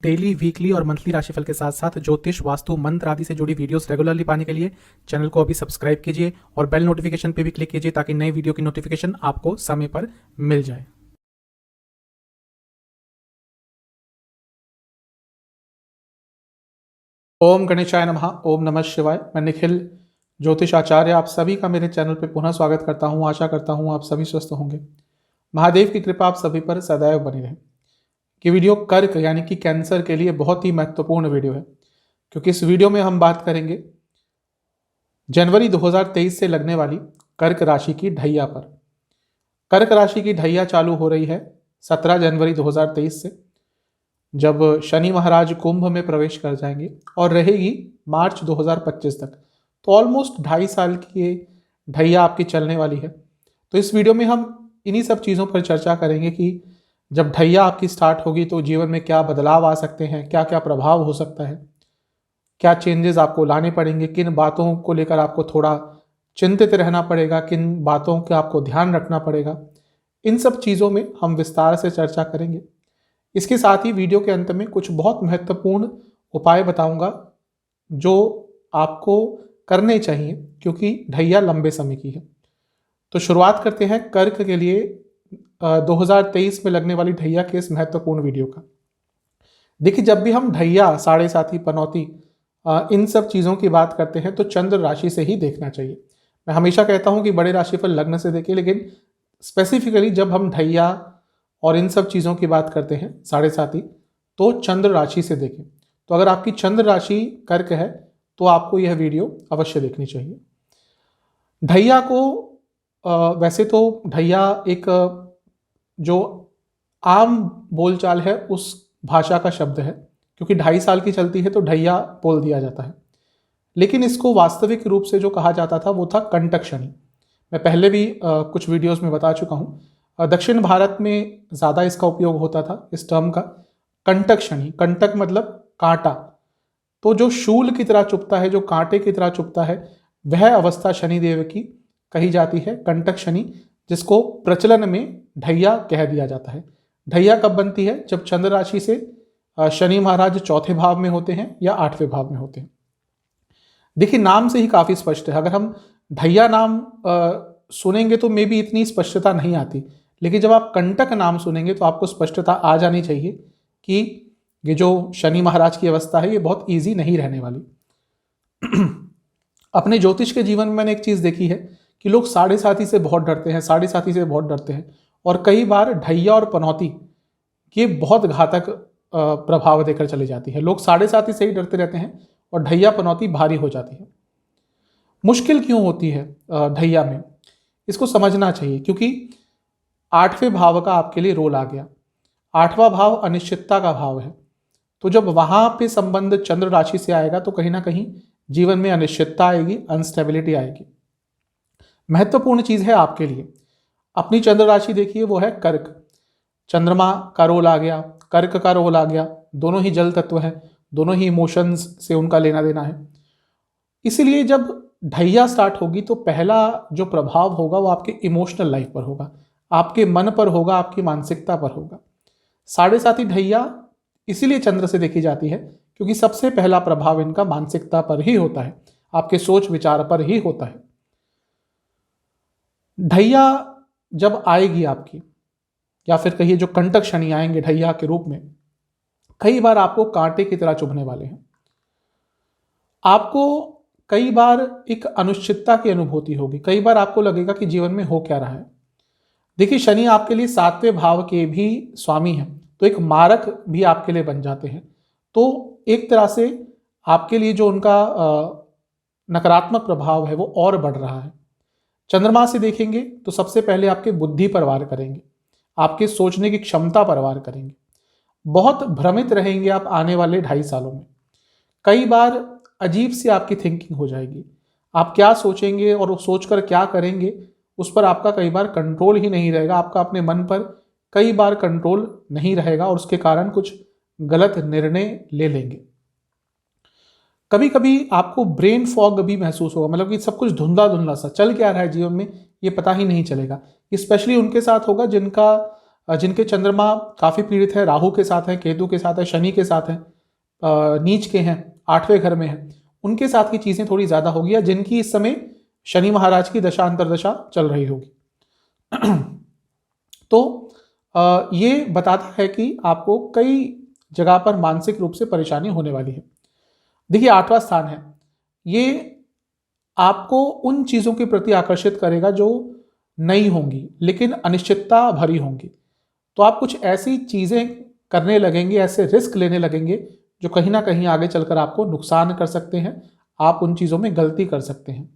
Daily, weekly और monthly राशिफल के साथ साथ ज्योतिष, वास्तु, मंत्र आदि से जुड़ी वीडियोस रेगुलरली पाने के लिए चैनल को अभी सब्सक्राइब कीजिए और बेल नोटिफिकेशन पे भी क्लिक कीजिए ताकि नई वीडियो की नोटिफिकेशन आपको समय पर मिल जाए। ओम गणेशाय नमः। ओम नमः शिवाय। मैं निखिल ज्योतिष आचार्य आप सभी का मेरे चैनल पे पुनः स्वागत करता हूँ। आशा करता हूँ आप सभी स्वस्थ होंगे। महादेव की कृपा आप सभी पर सदैव बनी रहे। कि वीडियो कर्क यानी कि कैंसर के लिए बहुत ही महत्वपूर्ण वीडियो है, क्योंकि इस वीडियो में हम बात करेंगे जनवरी 2023 से लगने वाली कर्क राशि की ढैया पर। कर्क राशि की ढैया चालू हो रही है 17 जनवरी 2023 से, जब शनि महाराज कुंभ में प्रवेश कर जाएंगे और रहेगी मार्च 2025 तक। तो ऑलमोस्ट 2.5 साल की ये ढैया आपकी चलने वाली है। तो इस वीडियो में हम इन्हीं सब चीज़ों पर चर्चा करेंगे कि जब ढैया आपकी स्टार्ट होगी तो जीवन में क्या बदलाव आ सकते हैं, क्या क्या प्रभाव हो सकता है, क्या चेंजेस आपको लाने पड़ेंगे, किन बातों को लेकर आपको थोड़ा चिंतित रहना पड़ेगा, किन बातों का आपको ध्यान रखना पड़ेगा। इन सब चीज़ों में हम विस्तार से चर्चा करेंगे। इसके साथ ही वीडियो के अंत में कुछ बहुत महत्वपूर्ण उपाय बताऊंगा जो आपको करने चाहिए, क्योंकि ढैया लंबे समय की है। तो शुरुआत करते हैं कर्क के लिए 2023 में लगने वाली ढैया के इस महत्वपूर्ण वीडियो का। देखिए, जब भी हम ढैया, साढ़े साथी, पनौती, इन सब चीज़ों की बात करते हैं तो चंद्र राशि से ही देखना चाहिए। मैं हमेशा कहता हूं कि बड़े राशिफल लग्न से देखिए, लेकिन स्पेसिफिकली जब हम ढैया और इन सब चीज़ों की बात करते हैं, साढ़े साथी, तो चंद्र राशि से देखें। तो अगर आपकी चंद्र राशि कर्क है तो आपको यह वीडियो अवश्य देखनी चाहिए। ढैया को वैसे तो ढैया एक जो आम बोलचाल है उस भाषा का शब्द है, क्योंकि 2.5 साल की चलती है तो ढैया बोल दिया जाता है। लेकिन इसको वास्तविक रूप से जो कहा जाता था वो था कंटक शनि। मैं पहले भी कुछ वीडियोस में बता चुका हूँ। दक्षिण भारत में ज़्यादा इसका उपयोग होता था, इस टर्म का। कंटक शनि, कंटक मतलब कांटा, तो जो शूल की तरह चुभता है, जो कांटे की तरह चुभता है, वह अवस्था शनिदेव की कही जाती है कंटक शनि, जिसको प्रचलन में ढैया कह दिया जाता है। ढैया कब बनती है? जब चंद्र राशि से शनि महाराज चौथे भाव में होते हैं या 8वें भाव में होते हैं। देखिए, नाम से ही काफी स्पष्ट है। अगर हम ढैया नाम सुनेंगे तो मे भी इतनी स्पष्टता नहीं आती, लेकिन जब आप कंटक नाम सुनेंगे तो आपको स्पष्टता आ जानी चाहिए कि ये जो शनि महाराज की अवस्था है ये बहुत इजी नहीं रहने वाली। अपने ज्योतिष के जीवन में मैंने एक चीज देखी है कि लोग साढ़े साथी से बहुत डरते हैं, साढ़े साथी से बहुत डरते हैं, और कई बार ढैया और पनौती ये बहुत घातक प्रभाव देकर चली जाती है। लोग साढ़े साथी से ही डरते रहते हैं और ढैया पनौती भारी हो जाती है। मुश्किल क्यों होती है ढैया में? इसको समझना चाहिए, क्योंकि 8वें भाव का आपके लिए रोल आ गया। 8वां भाव अनिश्चितता का भाव है, तो जब वहां पे संबंध चंद्र राशि से आएगा तो कहीं ना कहीं जीवन में अनिश्चितता आएगी, अनस्टेबिलिटी आएगी। महत्वपूर्ण चीज है आपके लिए, अपनी चंद्र राशि देखिए, वो है कर्क। चंद्रमा का रोल आ गया, कर्क का रोल आ गया, दोनों ही जल तत्व है, दोनों ही इमोशंस से उनका लेना देना है। इसीलिए जब ढैया स्टार्ट होगी तो पहला जो प्रभाव होगा वो आपके इमोशनल लाइफ पर होगा, आपके मन पर होगा, आपकी मानसिकता पर होगा। साढ़े साथी ढैया इसीलिए चंद्र से देखी जाती है क्योंकि सबसे पहला प्रभाव इनका मानसिकता पर ही होता है, आपके सोच विचार पर ही होता है। ढैया जब आएगी आपकी, या फिर कहिए जो कंटक शनि आएंगे ढैया के रूप में, कई बार आपको कांटे की तरह चुभने वाले हैं। आपको कई बार एक अनिश्चितता की अनुभूति होगी, कई बार आपको लगेगा कि जीवन में हो क्या रहा है। देखिए, शनि आपके लिए 7वें भाव के भी स्वामी हैं, तो एक मारक भी आपके लिए बन जाते हैं। तो एक तरह से आपके लिए जो उनका नकारात्मक प्रभाव है वो और बढ़ रहा है। चंद्रमा से देखेंगे तो सबसे पहले आपके बुद्धि पर वार करेंगे, आपके सोचने की क्षमता पर वार करेंगे। बहुत भ्रमित रहेंगे आप आने वाले 2.5 सालों में। कई बार अजीब सी आपकी थिंकिंग हो जाएगी, आप क्या सोचेंगे और सोचकर क्या करेंगे उस पर आपका कई बार कंट्रोल ही नहीं रहेगा। आपका अपने मन पर कई बार कंट्रोल नहीं रहेगा और उसके कारण कुछ गलत निर्णय ले लेंगे। कभी कभी आपको ब्रेन फॉग भी महसूस होगा, मतलब कि सब कुछ धुंधला धुंधला सा, चल क्या रहा है जीवन में ये पता ही नहीं चलेगा। स्पेशली उनके साथ होगा जिनका जिनके चंद्रमा काफ़ी पीड़ित है, राहु के साथ है, केतु के साथ है, शनि के साथ है, नीच के हैं, 8वें घर में है, उनके साथ की चीज़ें थोड़ी ज़्यादा होगी, या जिनकी इस समय शनि महाराज की दशा अंतर्दशा चल रही होगी। तो ये बताता है कि आपको कई जगह पर मानसिक रूप से परेशानी होने वाली है। देखिए 8वां स्थान है, ये आपको उन चीज़ों के प्रति आकर्षित करेगा जो नई होंगी लेकिन अनिश्चितता भरी होंगी। तो आप कुछ ऐसी चीज़ें करने लगेंगे, ऐसे रिस्क लेने लगेंगे जो कहीं ना कहीं आगे चलकर आपको नुकसान कर सकते हैं, आप उन चीज़ों में गलती कर सकते हैं।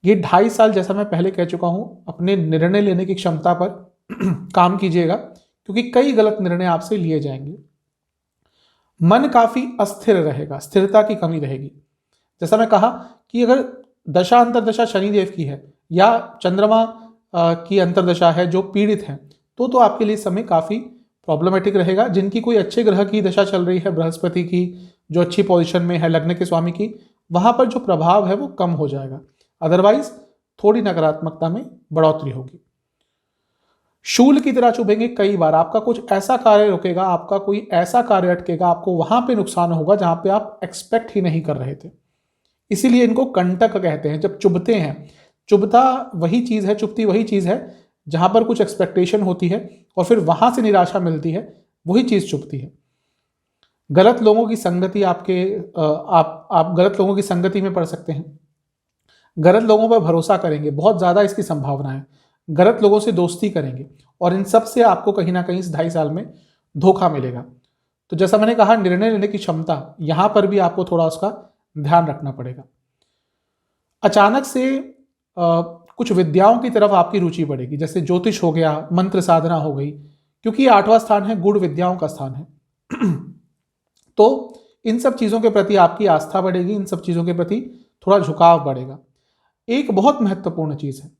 ये 2.5 साल, जैसा मैं पहले कह चुका हूँ, अपने निर्णय लेने की क्षमता पर काम कीजिएगा, क्योंकि कई गलत निर्णय आपसे लिए जाएंगे। मन काफ़ी अस्थिर रहेगा, स्थिरता की कमी रहेगी। जैसा मैं कहा कि अगर दशा अंतर्दशा शनिदेव की है या चंद्रमा की अंतर्दशा है जो पीड़ित है, तो आपके लिए समय काफ़ी प्रॉब्लमेटिक रहेगा। जिनकी कोई अच्छे ग्रह की दशा चल रही है, बृहस्पति की जो अच्छी पोजीशन में है, लग्न के स्वामी की, वहाँ पर जो प्रभाव है वो कम हो जाएगा। अदरवाइज थोड़ी नकारात्मकता में बढ़ोतरी होगी। शूल की तरह चुभेंगे कई बार, आपका कुछ ऐसा कार्य रुकेगा, आपका कोई ऐसा कार्य अटकेगा, आपको वहां पे नुकसान होगा जहां पे आप एक्सपेक्ट ही नहीं कर रहे थे। इसीलिए इनको कंटक कहते हैं। जब चुभते हैं, चुभता वही चीज है, चुभती वही चीज है जहां पर कुछ एक्सपेक्टेशन होती है और फिर वहां से निराशा मिलती है, वही चीज चुभती है। गलत लोगों की संगति आप गलत लोगों की संगति में पड़ सकते हैं। गलत लोगों पर भरोसा करेंगे, बहुत ज्यादा इसकी संभावना है। गलत लोगों से दोस्ती करेंगे और इन सब से आपको कहीं ना कहीं इस 2.5 साल में धोखा मिलेगा। तो जैसा मैंने कहा, निर्णय लेने की क्षमता, यहां पर भी आपको थोड़ा उसका ध्यान रखना पड़ेगा। अचानक से कुछ विद्याओं की तरफ आपकी रुचि बढ़ेगी, जैसे ज्योतिष हो गया, मंत्र साधना हो गई, क्योंकि 8वां स्थान है, गुण विद्याओं का स्थान है। तो इन सब चीजों के प्रति आपकी आस्था बढ़ेगी, इन सब चीजों के प्रति थोड़ा झुकाव बढ़ेगा। एक बहुत महत्वपूर्ण चीज है,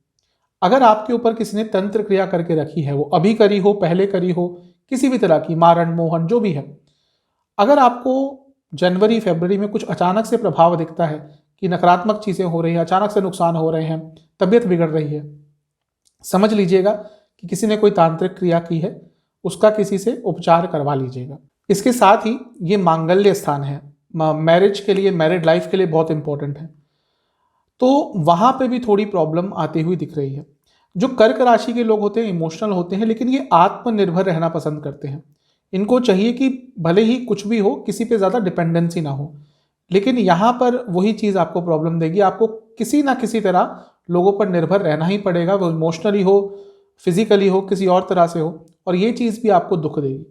अगर आपके ऊपर किसी ने तंत्र क्रिया करके रखी है, वो अभी करी हो, पहले करी हो, किसी भी तरह की मारण मोहन जो भी है, अगर आपको जनवरी फरवरी में कुछ अचानक से प्रभाव दिखता है कि नकारात्मक चीजें हो रही हैं, अचानक से नुकसान हो रहे हैं, तबीयत बिगड़ रही है, समझ लीजिएगा कि किसी ने कोई तांत्रिक क्रिया की है, उसका किसी से उपचार करवा लीजिएगा। इसके साथ ही ये मांगल्य स्थान है, मैरिज के लिए, मैरिड लाइफ के लिए बहुत इंपॉर्टेंट है। तो वहां पे भी थोड़ी प्रॉब्लम आती हुई दिख रही है। जो कर्क राशि के लोग होते हैं इमोशनल होते हैं, लेकिन ये आत्मनिर्भर रहना पसंद करते हैं। इनको चाहिए कि भले ही कुछ भी हो, किसी पे ज़्यादा डिपेंडेंसी ना हो, लेकिन यहाँ पर वही चीज़ आपको प्रॉब्लम देगी। आपको किसी ना किसी तरह लोगों पर निर्भर रहना ही पड़ेगा, वो इमोशनली हो, फिजिकली हो, किसी और तरह से हो, और ये चीज़ भी आपको दुख देगी।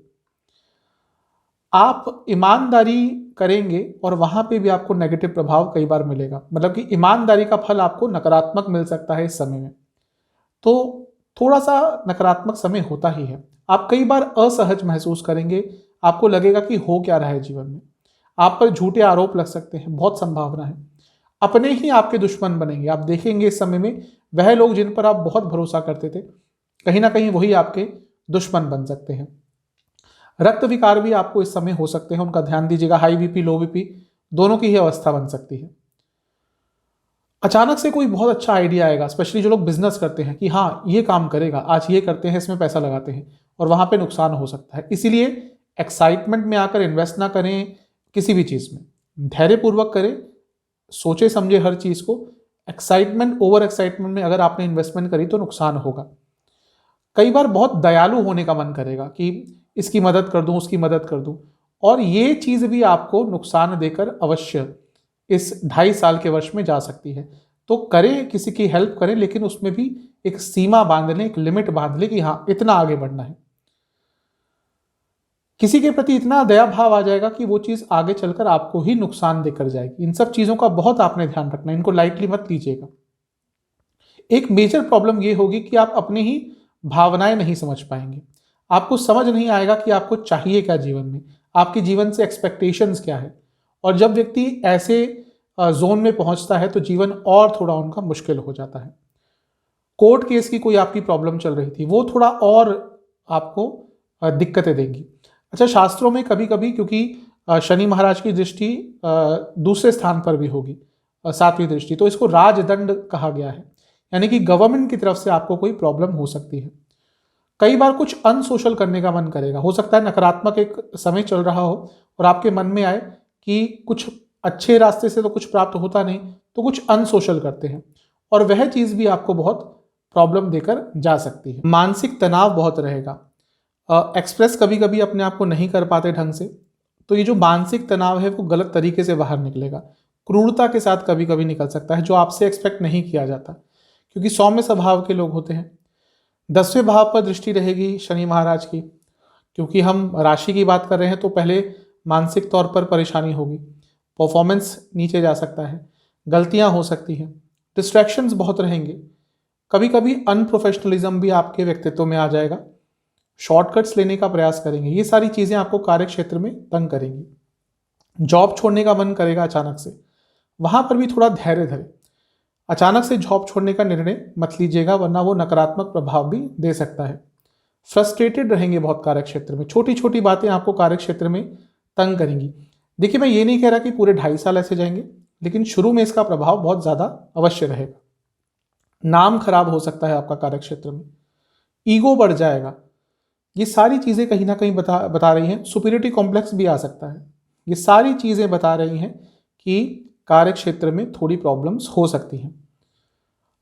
आप ईमानदारी करेंगे और वहां पे भी आपको नेगेटिव प्रभाव कई बार मिलेगा, मतलब कि ईमानदारी का फल आपको नकारात्मक मिल सकता है इस समय में। तो थोड़ा सा नकारात्मक समय होता ही है। आप कई बार असहज महसूस करेंगे, आपको लगेगा कि हो क्या रहा है जीवन में, आप पर झूठे आरोप लग सकते हैं, बहुत संभावना है। अपने ही आपके दुश्मन बनेंगे। आप देखेंगे इस समय में वह लोग जिन पर आप बहुत भरोसा करते थे, कहीं ना कहीं वही आपके दुश्मन बन सकते हैं। रक्त विकार भी आपको इस समय हो सकते हैं, उनका ध्यान दीजिएगा। हाई बीपी, लो बीपी, दोनों की ही अवस्था बन सकती है। अचानक से कोई बहुत अच्छा आइडिया आएगा, स्पेशली जो लोग बिजनेस करते हैं कि हाँ ये काम करेगा, आज ये करते हैं, इसमें पैसा लगाते हैं, और वहां पे नुकसान हो सकता है। इसीलिए एक्साइटमेंट में आकर इन्वेस्ट ना करें किसी भी चीज में, धैर्यपूर्वक करें, सोचे समझे हर चीज को। एक्साइटमेंट, ओवर एक्साइटमेंट में अगर आपने इन्वेस्टमेंट करी तो नुकसान होगा। कई बार बहुत दयालु होने का मन करेगा कि इसकी मदद कर दूं, उसकी मदद कर दूं, और ये चीज भी आपको नुकसान देकर अवश्य इस 2.5 साल के वर्ष में जा सकती है। तो करें, किसी की हेल्प करें, लेकिन उसमें भी एक सीमा बांध लें, एक लिमिट बांध लें कि हाँ इतना आगे बढ़ना है। किसी के प्रति इतना दया भाव आ जाएगा कि वो चीज आगे चलकर आपको ही नुकसान देकर जाएगी। इन सब चीजों का बहुत आपने ध्यान रखना है, इनको लाइटली मत लीजिएगा। एक मेजर प्रॉब्लम ये होगी कि आप अपनी ही भावनाएं नहीं समझ पाएंगे। आपको समझ नहीं आएगा कि आपको चाहिए क्या जीवन में, आपके जीवन से एक्सपेक्टेशंस क्या है। और जब व्यक्ति ऐसे जोन में पहुंचता है तो जीवन और थोड़ा उनका मुश्किल हो जाता है। कोर्ट केस की कोई आपकी प्रॉब्लम चल रही थी, वो थोड़ा और आपको दिक्कतें देंगी। अच्छा, शास्त्रों में कभी कभी, क्योंकि शनि महाराज की दृष्टि दूसरे स्थान पर भी होगी, 7वीं दृष्टि, तो इसको राजदंड कहा गया है, यानी कि गवर्नमेंट की तरफ से आपको कोई प्रॉब्लम हो सकती है। कई बार कुछ अनसोशल करने का मन करेगा। हो सकता है नकारात्मक एक समय चल रहा हो और आपके मन में आए कि कुछ अच्छे रास्ते से तो कुछ प्राप्त होता नहीं, तो कुछ अनसोशल करते हैं और वह चीज़ भी आपको बहुत प्रॉब्लम देकर जा सकती है। मानसिक तनाव बहुत रहेगा, एक्सप्रेस कभी कभी अपने आप को नहीं कर पाते ढंग से, तो ये जो मानसिक तनाव है वो गलत तरीके से बाहर निकलेगा। क्रूरता के साथ कभी कभी निकल सकता है जो आपसे एक्सपेक्ट नहीं किया जाता, क्योंकि सौम्य स्वभाव के लोग होते हैं। 10वें भाव पर दृष्टि रहेगी शनि महाराज की, क्योंकि हम राशि की बात कर रहे हैं तो पहले मानसिक तौर पर परेशानी होगी, परफॉर्मेंस नीचे जा सकता है, गलतियां हो सकती हैं, डिस्ट्रैक्शंस बहुत रहेंगे, कभी कभी अनप्रोफेशनलिज्म भी आपके व्यक्तित्व में आ जाएगा, शॉर्टकट्स लेने का प्रयास करेंगे। ये सारी चीज़ें आपको कार्य क्षेत्र में तंग करेंगी। जॉब छोड़ने का मन करेगा अचानक से, वहाँ पर भी थोड़ा धैर्य धरें। अचानक से जॉब छोड़ने का निर्णय मत लीजिएगा, वरना वो नकारात्मक प्रभाव भी दे सकता है। फ्रस्ट्रेटेड रहेंगे बहुत कार्य क्षेत्र में, छोटी छोटी बातें आपको कार्य क्षेत्र में तंग करेंगी। देखिए, मैं ये नहीं कह रहा कि पूरे 2.5 साल ऐसे जाएंगे, लेकिन शुरू में इसका प्रभाव बहुत ज़्यादा अवश्य रहेगा। नाम खराब हो सकता है आपका कार्य क्षेत्र में, ईगो बढ़ जाएगा। ये सारी चीज़ें कहीं ना कहीं बता रही हैं, सुपीरियरिटी कॉम्प्लेक्स भी आ सकता है। ये सारी चीज़ें बता रही हैं कि कार्य क्षेत्र में थोड़ी प्रॉब्लम्स हो सकती हैं।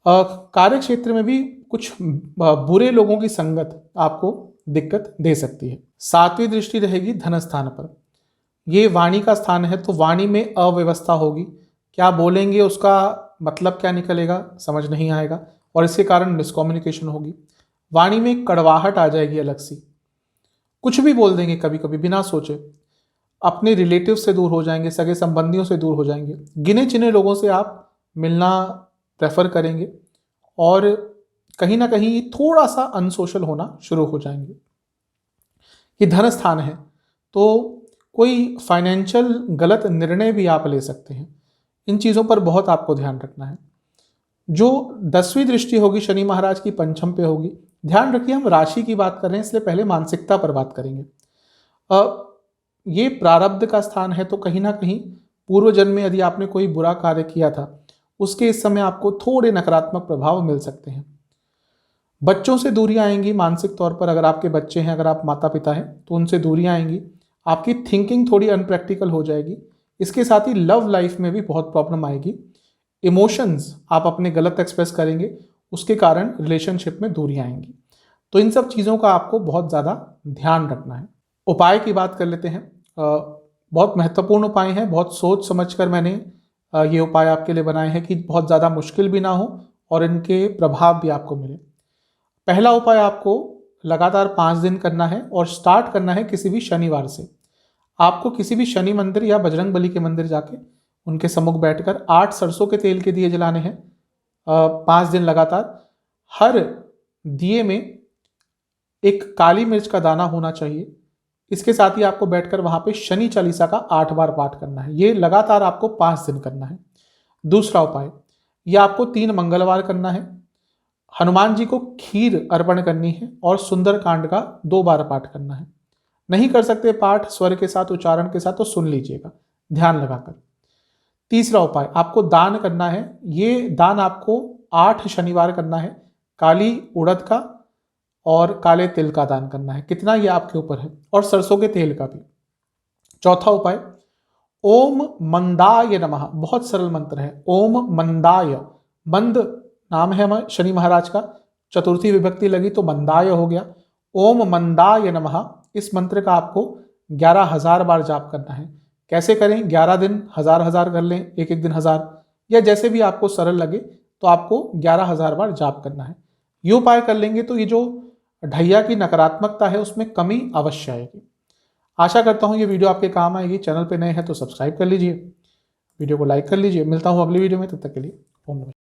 कार्य क्षेत्र में भी कुछ बुरे लोगों की संगत आपको दिक्कत दे सकती है। 7वीं दृष्टि रहेगी धन स्थान पर। ये वाणी का स्थान है, तो वाणी में अव्यवस्था होगी। क्या बोलेंगे उसका मतलब क्या निकलेगा समझ नहीं आएगा, और इसके कारण मिसकम्युनिकेशन होगी। वाणी में कड़वाहट आ जाएगी अलग सी, कुछ भी बोल देंगे कभी कभी बिना सोचे। अपने रिलेटिव से दूर हो जाएंगे, सगे संबंधियों से दूर हो जाएंगे। गिने चुने लोगों से आप मिलना प्रेफर करेंगे और कहीं ना कहीं थोड़ा सा अनसोशल होना शुरू हो जाएंगे। ये धन स्थान है, तो कोई फाइनेंशियल गलत निर्णय भी आप ले सकते हैं। इन चीज़ों पर बहुत आपको ध्यान रखना है। जो 10वीं दृष्टि होगी शनि महाराज की पंचम पे होगी। ध्यान रखिए, हम राशि की बात कर रहे हैं, इसलिए पहले मानसिकता पर बात करेंगे। ये प्रारब्ध का स्थान है, तो कहीं ना कहीं पूर्व जन्म में यदि आपने कोई बुरा कार्य किया था, उसके इस समय आपको थोड़े नकारात्मक प्रभाव मिल सकते हैं। बच्चों से दूरियां आएंगी मानसिक तौर पर। अगर आपके बच्चे हैं, अगर आप माता पिता हैं, तो उनसे दूरियां आएंगी। आपकी थिंकिंग थोड़ी अनप्रैक्टिकल हो जाएगी। इसके साथ ही लव लाइफ में भी बहुत प्रॉब्लम आएगी। इमोशंस आप अपने गलत एक्सप्रेस करेंगे, उसके कारण रिलेशनशिप में दूरियां आएंगी। तो इन सब चीज़ों का आपको बहुत ज़्यादा ध्यान रखना है। उपाय की बात कर लेते हैं। बहुत महत्वपूर्ण उपाय हैं, बहुत सोच समझ कर मैंने ये उपाय आपके लिए बनाए हैं कि बहुत ज़्यादा मुश्किल भी ना हो और इनके प्रभाव भी आपको मिले। पहला उपाय आपको लगातार 5 दिन करना है और स्टार्ट करना है किसी भी शनिवार से। आपको किसी भी शनि मंदिर या बजरंग बली के मंदिर जाके उनके सम्मुख बैठकर 8 सरसों के तेल के दिए जलाने हैं 5 दिन लगातार। हर दिए में एक काली मिर्च का दाना होना चाहिए। इसके साथ ही आपको बैठकर वहां पे शनि चालीसा का 8 बार पाठ करना है। ये लगातार आपको 5 दिन करना है। दूसरा उपाय, ये आपको 3 मंगलवार करना है। हनुमान जी को खीर अर्पण करनी है और सुंदर कांड का 2 बार पाठ करना है। नहीं कर सकते पाठ स्वर के साथ, उच्चारण के साथ, तो सुन लीजिएगा ध्यान लगाकर। तीसरा उपाय, आपको दान करना है। ये दान आपको 8 शनिवार करना है। काली उड़द का और काले तिल का दान करना है। कितना, ये आपके ऊपर है, और सरसों के तेल का भी। चौथा उपाय, ओम मंदाय नमः। बहुत सरल मंत्र है, ओम मंदाय। मंद नाम है शनि महाराज का, चतुर्थी विभक्ति लगी तो मंदाय हो गया। ओम मंदाय नमः, इस मंत्र का आपको 11,000 बार जाप करना है। कैसे करें? 11 दिन 1000 कर लें, एक एक दिन 1000, या जैसे भी आपको सरल लगे, तो आपको 11,000 बार जाप करना है। ये उपाय कर लेंगे तो ये जो ढैया की नकारात्मकता है उसमें कमी अवश्य आएगी। आशा करता हूँ ये वीडियो आपके काम आएगी। चैनल पे नए हैं तो सब्सक्राइब कर लीजिए, वीडियो को लाइक कर लीजिए। मिलता हूँ अगली वीडियो में, तब तक के लिए ओम नमः।